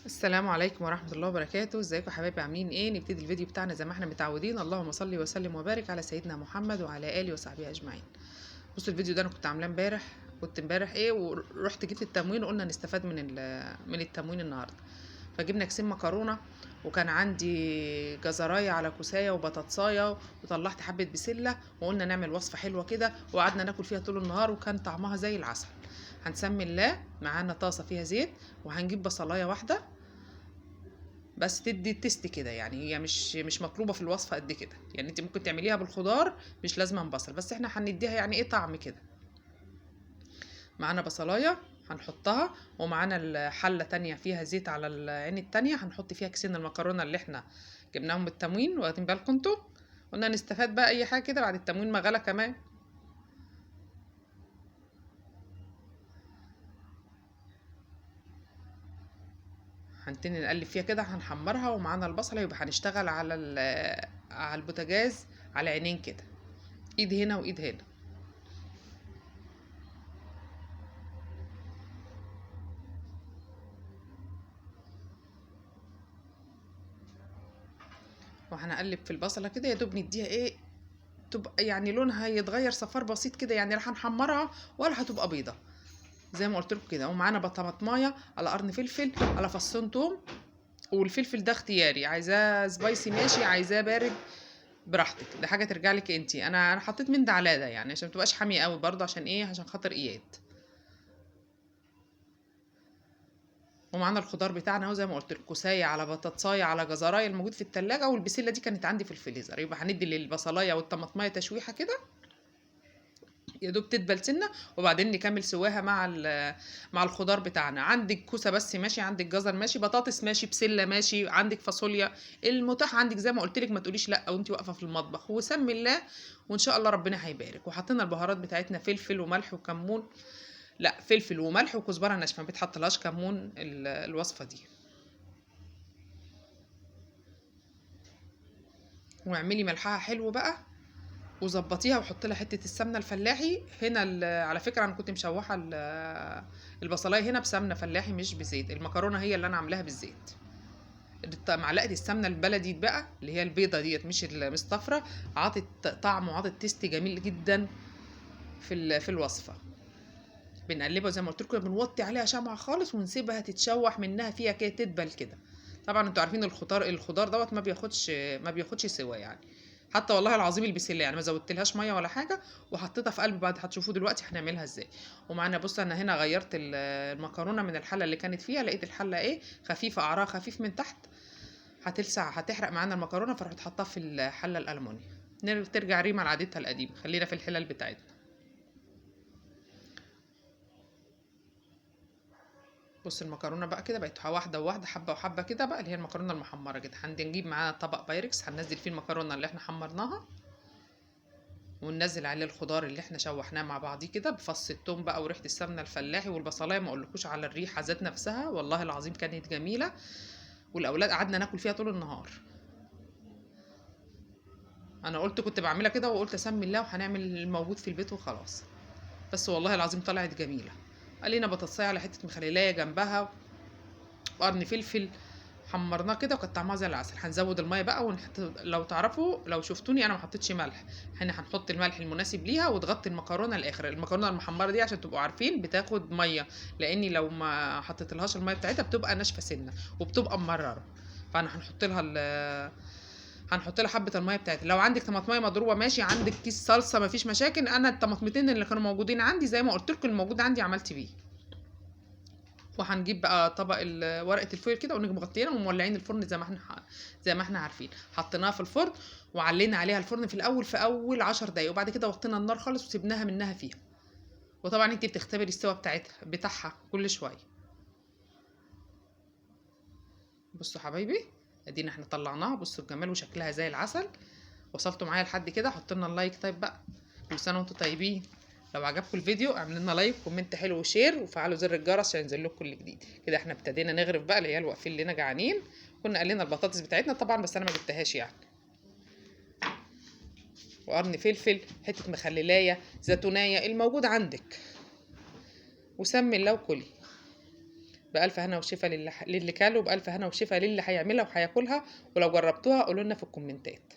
السلام عليكم ورحمة الله وبركاته. ازيكم يا حبايبي؟ عاملين ايه؟ نبتدي الفيديو بتاعنا زي ما احنا متعودين. اللهم صل وسلم وبارك على سيدنا محمد وعلى اله وصحبه اجمعين. بصوا الفيديو ده انا كنت عاملاه امبارح، ورحت جبت التموين وقلنا نستفاد من التموين النهارده. فجبنا كيسين مكرونة، وكان عندي جزرايه على كوسايه وبطاطسايه، وطلعت حبة بسلة، وقلنا نعمل وصفة حلوة كده، وقعدنا ناكل فيها طول النهار وكان طعمها زي العسل. هنسمي الله. معانا طاسة فيها زيت، وهنجيب بصلاية واحدة بس تدي التست كده، يعني هي مش مطلوبه في الوصفه قد كده، يعني انت ممكن تعمليها بالخضار، مش لازم بصل، بس احنا هنديها يعني ايه طعم كده. معانا بصلايه هنحطها، ومعانا الحله تانية فيها زيت على العين التانية هنحط فيها كيسين المكرونه اللي احنا جبناهم بالتموين. واخدين بالكم انتوا؟ قلنا نستفاد بقى اي حاجه كده بعد التموين ما غلى كمان. هنتني نقلب فيها كده، هنحمرها، ومعانا البصله، يبقى هنشتغل على البوتاجاز على عينين كده، ايد هنا وايد هنا. وهنقلب في البصله كده، يا دوب نديها ايه، تبقى يعني لونها يتغير صفار بسيط كده، يعني لا هنحمرها ولا هتبقى بيضه زي ما قلت لكم كده. ومعانا طماطمايه على قرن فلفل على فصين توم، والفلفل ده اختياري، عايزاه سبايسي ماشي، عايزاه بارد براحتك، ده حاجه ترجع لك انت. انا حطيت من ده على ده يعني عشان ما تبقاش حاميه قوي برضه، عشان ايه؟ عشان خاطر اياد. ومعانا الخضار بتاعنا اهو، زي ما قلت لكم، كوسايه على بطاطسايه على جزرايه الموجود في التلاجة، والبسله دي كانت عندي في الفريزر. يبقى هندي للبصلايه والطماطمايه تشويحه كده، يا دوب تدبل سنه، وبعدين نكمل سواها مع الخضار بتاعنا. عندك كوسه بس ماشي، عندك جزر ماشي، بطاطس ماشي، بسله ماشي، عندك فاصوليا، المتاح عندك زي ما قلت لك. ما تقوليش لا وانت واقفه في المطبخ، وسمي الله وان شاء الله ربنا هيبارك. وحطينا البهارات بتاعتنا، فلفل وملح وكمون، لا فلفل وملح وكزبره ناشفه، ما بيتحطلهاش كمون الوصفه دي. واعملي ملحها حلو بقى، وظبطيها، وحط لها حته السمنه الفلاحي هنا. على فكره انا كنت مشوحه البصلايه هنا بسمنه فلاحي مش بزيت، المكرونه هي اللي انا عاملاها بالزيت. معلقه السمنه البلدي بقى اللي هي البيضه ديت، مش المصفرة، عطت طعم وعطت تيست جميل جدا في الوصفه. بنقلبها زي ما قلت لكم، بنوطي عليها شمعة خالص، ونسيبها تتشوح منها فيها كده، تدبل كده. طبعا انتوا عارفين الخضار دوت ما بياخدش سوا يعني. حتى والله العظيم البسله يعني ما زودتلهاش ميه ولا حاجه، وحطيتها في قلب بعد، هتشوفوه دلوقتي هنعملها ازاي. ومعانا بص، انا هنا غيرت المكرونه من الحله اللي كانت فيها، لقيت الحله ايه، خفيفه، قعرها خفيف من تحت، هتلسع هتحرق معانا المكرونه، فرحت حطها في الحله الالمونيا. ترجع ريما لعادتها القديمه، خلينا في الحلل بتاعتنا. بص المكرونه بقى كده بقت واحده وواحده، حبه وحبه كده بقى، اللي هي المكرونه المحمره كده. هنجيب معانا طبق بايركس، هننزل فيه المكرونه اللي احنا حمرناها، وننزل عليه الخضار اللي احنا شوحناه مع بعضيه كده، بفص التوم بقى وريحه السمنه الفلاحي والبصلايه، ما اقولكوش على الريحه ذات نفسها، والله العظيم كانت جميله. والاولاد قعدنا ناكل فيها طول النهار. انا قلت كنت بعملها كده، وقلت اسمي الله وهنعمل الموجود في البيت وخلاص، بس والله العظيم طلعت جميله. قالينا بطاطسايه على حته مخللايه جنبها، وقرن فلفل، حمرناه كده، وكانت طعمها زي العسل. هنزود الميه بقى ونحط، لو تعرفوا لو شفتوني انا ما حطيتش ملح، هنا هنحط الملح المناسب ليها، وتغطي المكرونه الاخر. المكرونه المحمره دي عشان تبقوا عارفين بتاخد ميه، لاني لو ما حطيت لهاش الميه بتاعتها بتبقى ناشفه سنه وبتبقى مرره. فانا هنحط لها حبه الميه بتاعتها. لو عندك طماطميه مضروبه ماشي، عندك كيس صلصه مفيش مشاكل. انا الطماطمتين اللي كانوا موجودين عندي زي ما قلت لكم، الموجود عندي عملت بيه. وهنجيب بقى طبق ورقه الفويل كده، ونجي مغطيينها ومولعين الفرن زي ما احنا عارفين. حطيناها في الفرن، وعلينا عليها الفرن في اول 10 دقايق، وبعد كده وطينا النار خالص وسيبناها منها فيها. وطبعا انت بتختبري السوا بتاعها كل شويه. بصوا حبايبي، ادينا احنا طلعناها، بصوا الجمال وشكلها زي العسل. وصلتوا معايا لحد كده؟ حطوا لنا اللايك طيب بقى. كل سنه وانتم طيبين. لو عجبكم الفيديو اعملوا لنا لايك وكومنت حلو وشير، وفعلوا زر الجرس عشان ينزل لكم كل جديد. كده احنا ابتدينا نغرف بقى، العيال واقفين لنا جعانين. كنا قلنا البطاطس بتاعتنا طبعا، بس انا ما جبتهاش يعني. وقرن فلفل، حته مخللايه، زيتونايه، الموجود عندك، وسمي الله وكلي. بألف هنا وشفا للي كاله، وبألف هنا وشفا للي هيعملها وهياكلها، ولو جربتوها قولوا لنا في الكومنتات.